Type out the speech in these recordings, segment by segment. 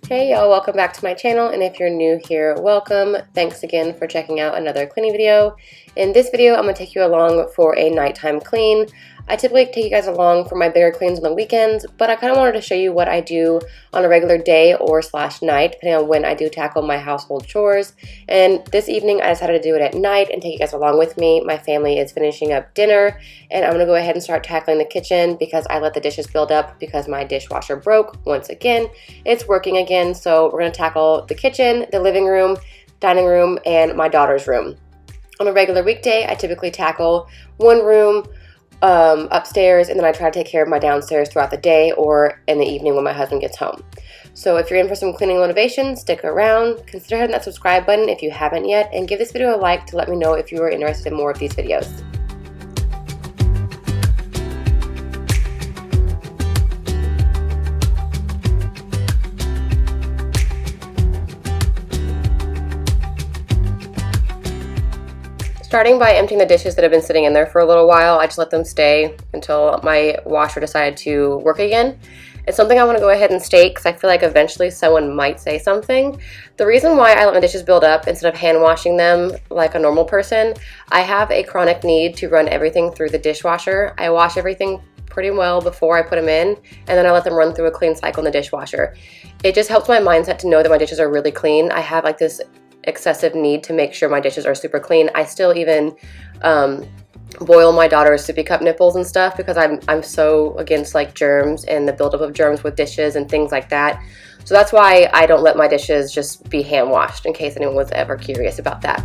Hey y'all, welcome back to my channel, and if you're new here, welcome. Thanks again for checking out another cleaning video. In this video, I'm going to take you along for a nighttime clean. I typically take you guys along for my bigger cleans on the weekends, but I kind of wanted to show you what I do on a regular day or slash night, depending on when I do tackle my household chores. And this evening, I decided to do it at night and take you guys along with me. My family is finishing up dinner, and I'm going to go ahead and start tackling the kitchen because I let the dishes build up because my dishwasher broke once again. It's working again, so we're going to tackle the kitchen, the living room, dining room, and my daughter's room. On a regular weekday, I typically tackle one room, upstairs, and then I try to take care of my downstairs throughout the day or in the evening when my husband gets home. So if you're in for some cleaning motivation, stick around, consider hitting that subscribe button if you haven't yet, and give this video a like to let me know if you are interested in more of these videos. Starting by emptying the dishes that have been sitting in there for a little while, I just let them stay until my washer decided to work again. It's something I want to go ahead and state because I feel like eventually someone might say something. The reason why I let my dishes build up instead of hand washing them like a normal person, I have a chronic need to run everything through the dishwasher. I wash everything pretty well before I put them in, and then I let them run through a clean cycle in the dishwasher. It just helps my mindset to know that my dishes are really clean. I have like this excessive need to make sure my dishes are super clean. I still even boil my daughter's sippy cup nipples and stuff because I'm so against like germs and the buildup of germs with dishes and things like that. So that's why I don't let my dishes just be hand washed, in case anyone was ever curious about that.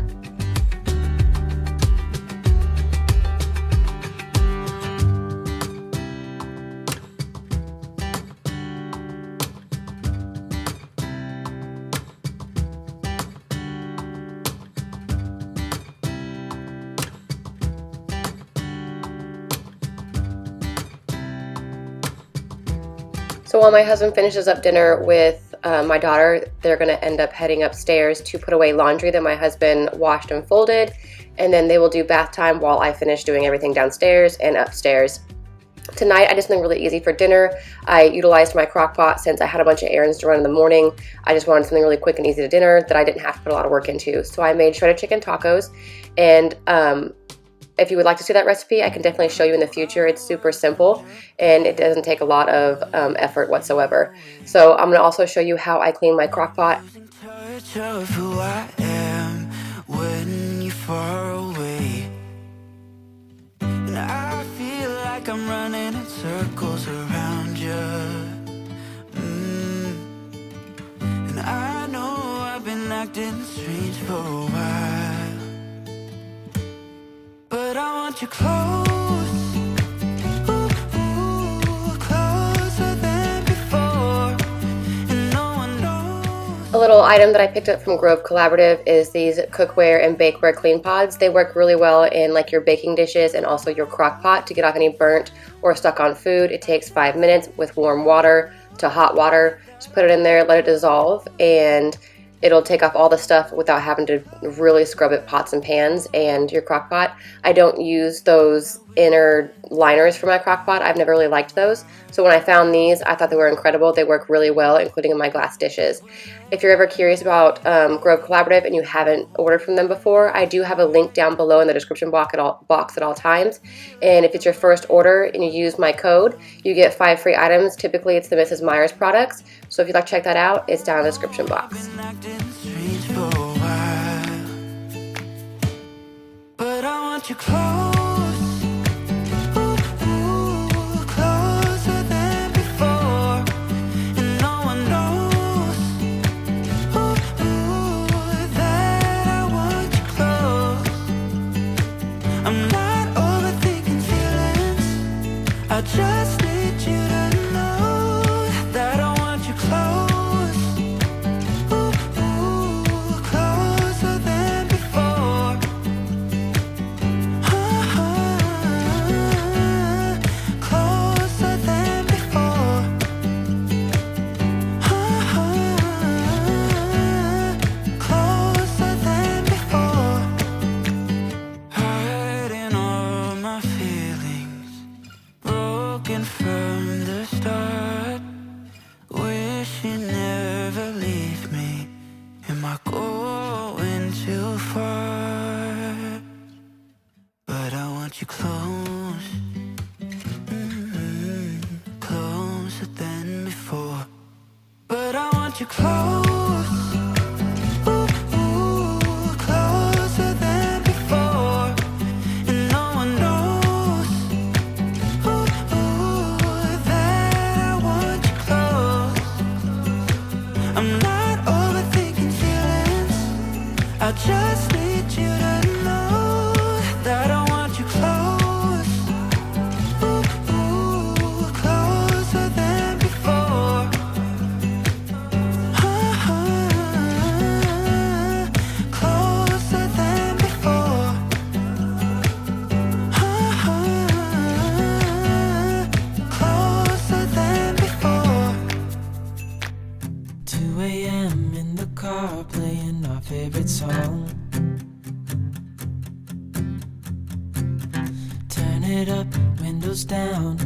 So while my husband finishes up dinner with my daughter, they're going to end up heading upstairs to put away laundry that my husband washed and folded, and then they will do bath time while I finish doing everything downstairs and upstairs. Tonight I did something really easy for dinner. I utilized my crock pot since I had a bunch of errands to run in the morning. I just wanted something really quick and easy to dinner that I didn't have to put a lot of work into. So I made shredded chicken tacos, and if you would like to see that recipe, I can definitely show you in the future. It's super simple and it doesn't take a lot of effort whatsoever. So I'm going to also show you how I clean my crock pot. I'm running in circles around you. And I know I've been acting strange for a while, but I want you close, ooh, closer than before, and no one knows. A little item that I picked up from Grove Collaborative is these Cookware and Bakeware clean pods. They work really well in like your baking dishes and also your crock pot to get off any burnt or stuck on food. It takes 5 minutes with warm water to hot water. Just put it in there, let it dissolve, and it'll take off all the stuff without having to really scrub it pots and pans and your crock pot. I don't use those inner liners for my crock pot. I've never really liked those. So when I found these, I thought they were incredible. They work really well, including in my glass dishes. If you're ever curious about Grove Collaborative and you haven't ordered from them before, I do have a link down below in the description box at all times. And if it's your first order and you use my code, you get 5 free items. Typically, it's the Mrs. Meyers products. So if you'd like to check that out, it's down in the description box. But I want you close. I just need you to know that I want you close, ooh, closer than before, closer than before, closer than before, hiding all my feelings, broken from the start, wishing never you close. Ooh, ooh, closer than before. And no one knows. Ooh, ooh, that I want you close. I'm not overthinking feelings. I just need you to know that I want you close. Ooh, ooh, closer than before. Closer than before. Closer than before. 2 a.m. in the car playing our favorite song. Turn it up, windows down,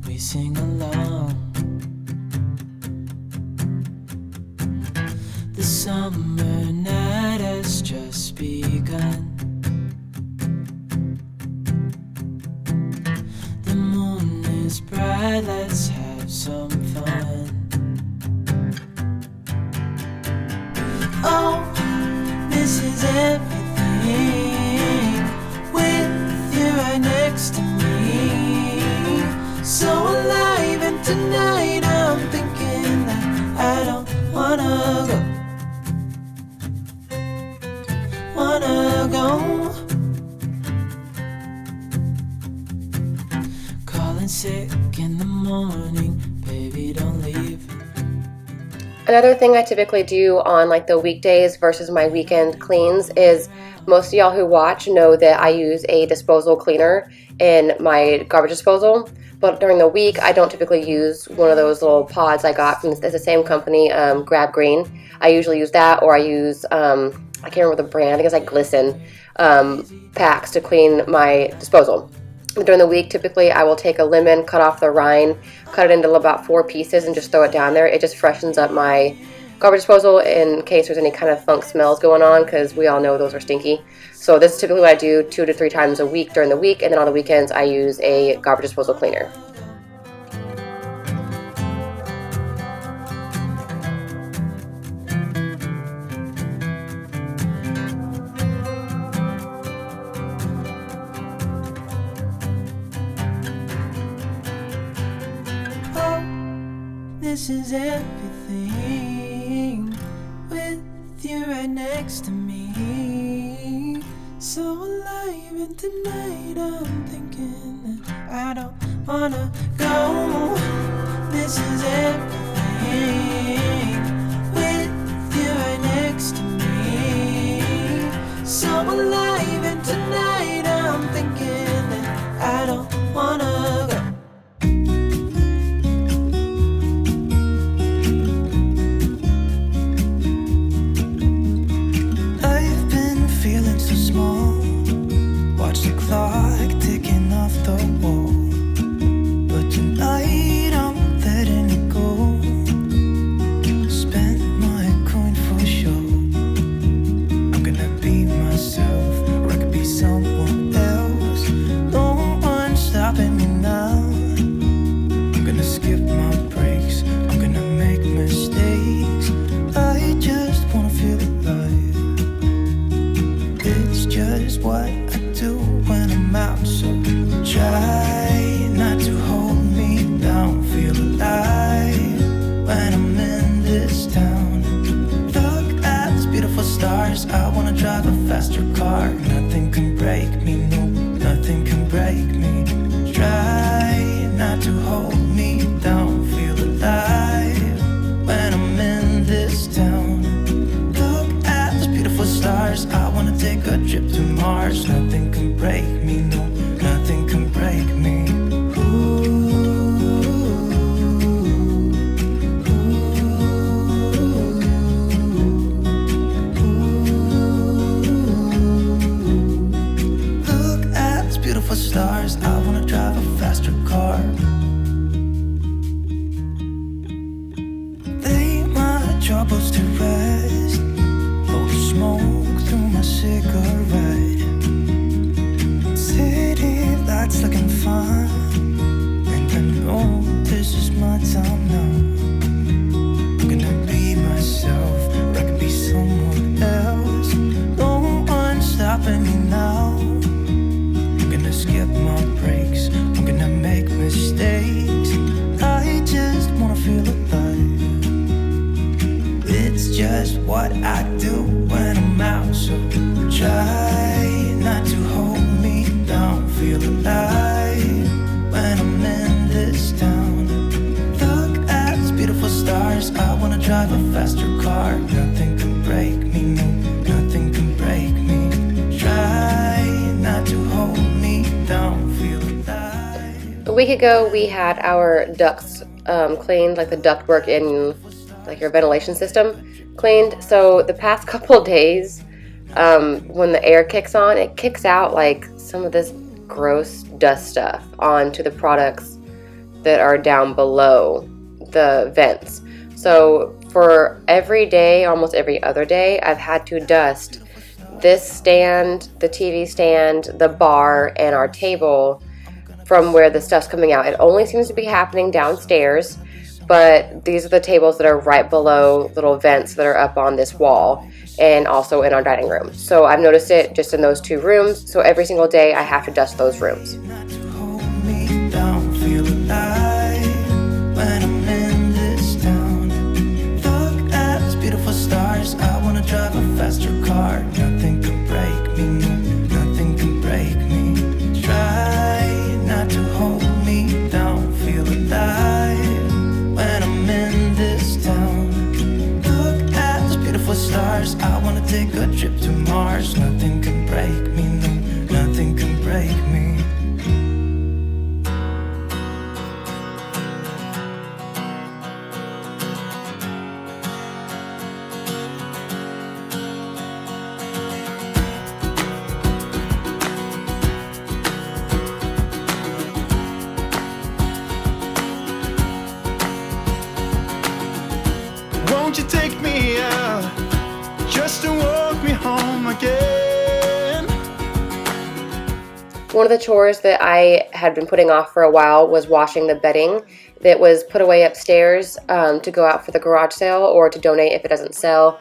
we sing along. The summer night has just begun. The moon is bright, let's have some fun. Oh, this is everything with you right next to me. So alive, and tonight I'm thinking that I don't wanna go. Calling sick in the morning, baby, don't leave. Another thing I typically do on like the weekdays versus my weekend cleans is, most of y'all who watch know that I use a disposal cleaner in my garbage disposal, but during the week I don't typically use one of those little pods I got from the same company, Grab Green. I usually use that, or I use I can't remember the brand, I think it's like Glisten packs to clean my disposal. During the week, typically I will take a lemon, cut off the rind, cut it into about 4 pieces, and just throw it down there. It just freshens up my garbage disposal in case there's any kind of funk smells going on, because we all know those are stinky. So this is typically what I do 2 to 3 times a week during the week, and then on the weekends I use a garbage disposal cleaner. This is everything with you right next to me. So alive, and tonight I'm thinking that I don't wanna go. This is everything with you right next to me. So alive, and tonight I'm thinking that I don't wanna go. Clock ticking off the wall, but tonight I'm letting it go. Spend my coin for sure. I'm gonna be myself, or I could be someone else. No one's stopping me now. I'm gonna skip my breaks, I'm gonna make mistakes. I just wanna feel alive. It's just what I do when I'm out, so try not to hold me down. Feel alive when I'm in this town. Look at these beautiful stars, I wanna drive a faster car. Nothing can break me, no, nothing can break me. Try not to hold me down. Feel alive when I'm in this town. Look at these beautiful stars, I wanna take a trip to Mars. Nothing can break me, no, nothing can break me. Look at these beautiful stars, I wanna drive a faster car. Lay my troubles to rest, blow the smoke through my cigarette. City lights looking fun, and I know this is my time now. I'm gonna be myself. week ago we had our ducts cleaned, like the ductwork in like your ventilation system cleaned. So the past couple days, when the air kicks on, it kicks out like some of this gross dust stuff onto the products that are down below the vents. So for every day, almost every other day, I've had to dust this stand, the TV stand, the bar, and our table from where the stuff's coming out. It only seems to be happening downstairs, but these are the tables that are right below little vents that are up on this wall and also in our dining room. So I've noticed it just in those 2 rooms. So every single day I have to dust those rooms. I wanna drive a faster car. Nothing can break me, no, nothing can break me. Try not to hold me down. Feel alive when I'm in this town. Look at those beautiful stars. I wanna take a trip to Mars. Nothing can break me, no, nothing can break me. Won't you take me out just to walk me home again? One of the chores that I had been putting off for a while was washing the bedding that was put away upstairs to go out for the garage sale or to donate if it doesn't sell.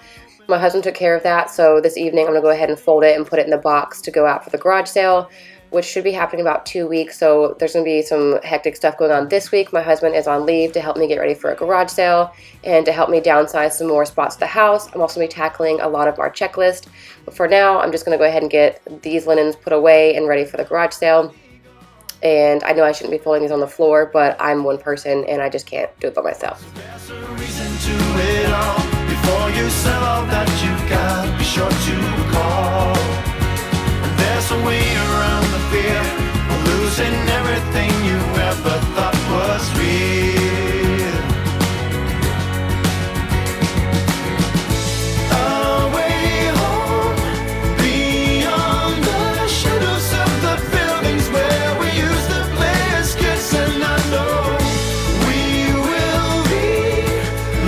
My husband took care of that, so this evening I'm going to go ahead and fold it and put it in the box to go out for the garage sale, which should be happening in about 2 weeks. So there's going to be some hectic stuff going on this week. My husband is on leave to help me get ready for a garage sale and to help me downsize some more spots to the house. I'm also going to be tackling a lot of our checklist. But for now, I'm just going to go ahead and get these linens put away and ready for the garage sale. And I know I shouldn't be folding these on the floor, but I'm one person and I just can't do it by myself. There's a reason to it all. Before you sell all that you've got, be sure to call. There's a way around the fear of losing everything you ever thought was real. A way home, beyond the shadows of the buildings where we used to play as kids. And I know we will be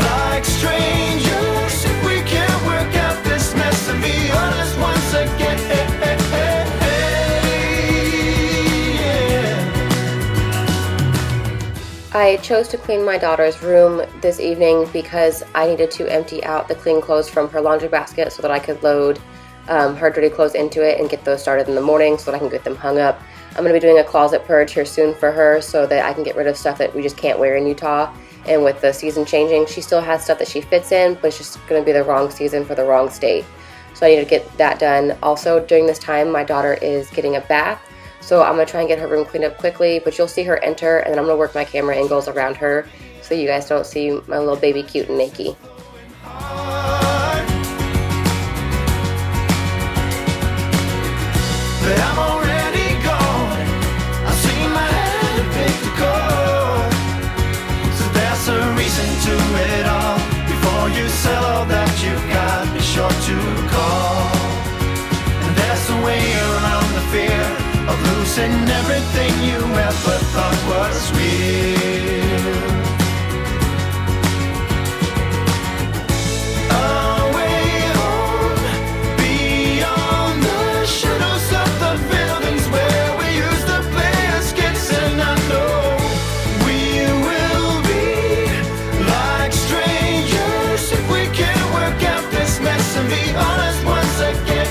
like strangers if we can't work out this mess and be honest once again. I chose to clean my daughter's room this evening because I needed to empty out the clean clothes from her laundry basket so that I could load her dirty clothes into it and get those started in the morning so that I can get them hung up. I'm going to be doing a closet purge here soon for her so that I can get rid of stuff that we just can't wear in Utah. And with the season changing, she still has stuff that she fits in, but it's just going to be the wrong season for the wrong state. So I need to get that done. Also, during this time, my daughter is getting a bath. So I'm going to try and get her room cleaned up quickly, but you'll see her enter, and then I'm going to work my camera angles around her so you guys don't see my little baby cute and naked. But I'm already gone. I've seen my head and picked the cord. So there's a reason to it all. Before you sell all that you've got, be sure to call. And there's a way around the fear of losing everything you ever thought was real. A way home, beyond the shadows of the buildings where we used to play as kids. And I know we will be like strangers if we can't work out this mess and be honest once again.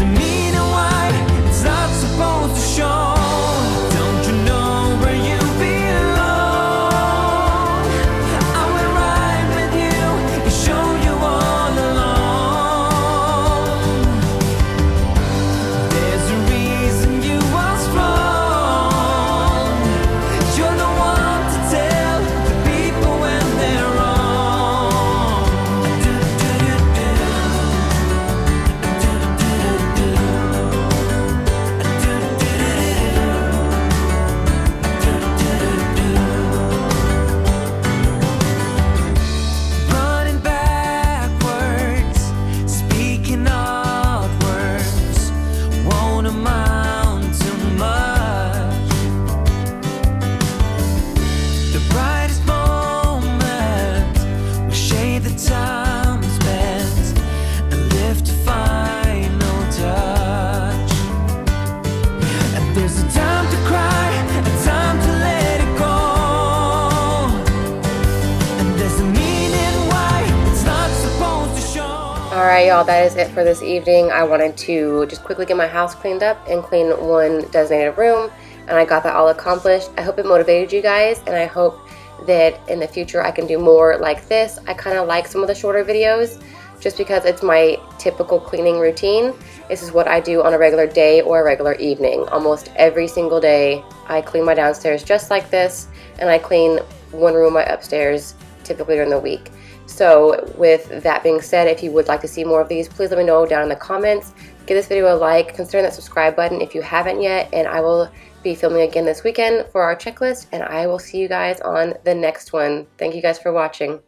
a meaning why it's not supposed to show. Don't you know where you belong? I will ride with you and show you all along. There's a reason you are strong. You're the one to tell the people when they're wrong. Running backwards, speaking odd words won't amount to much. The brightest moment will shade the time spent and lift a final touch. And there's a time to cry, a time to let it go. And there's a meaning why it's not supposed to show. Alright, y'all, that is it for this evening. I wanted to just quickly get my house cleaned up and clean one designated room, and I got that all accomplished. I hope it motivated you guys, and I hope that in the future I can do more like this. I kind of like some of the shorter videos just because it's my typical cleaning routine. This is what I do on a regular day or a regular evening. Almost every single day I clean my downstairs just like this, and I clean one room my upstairs typically during the week. So with that being said, if you would like to see more of these, please let me know down in the comments. Give this video a like, consider that subscribe button if you haven't yet, and I will be filming again this weekend for our checklist, and I will see you guys on the next one. Thank you guys for watching.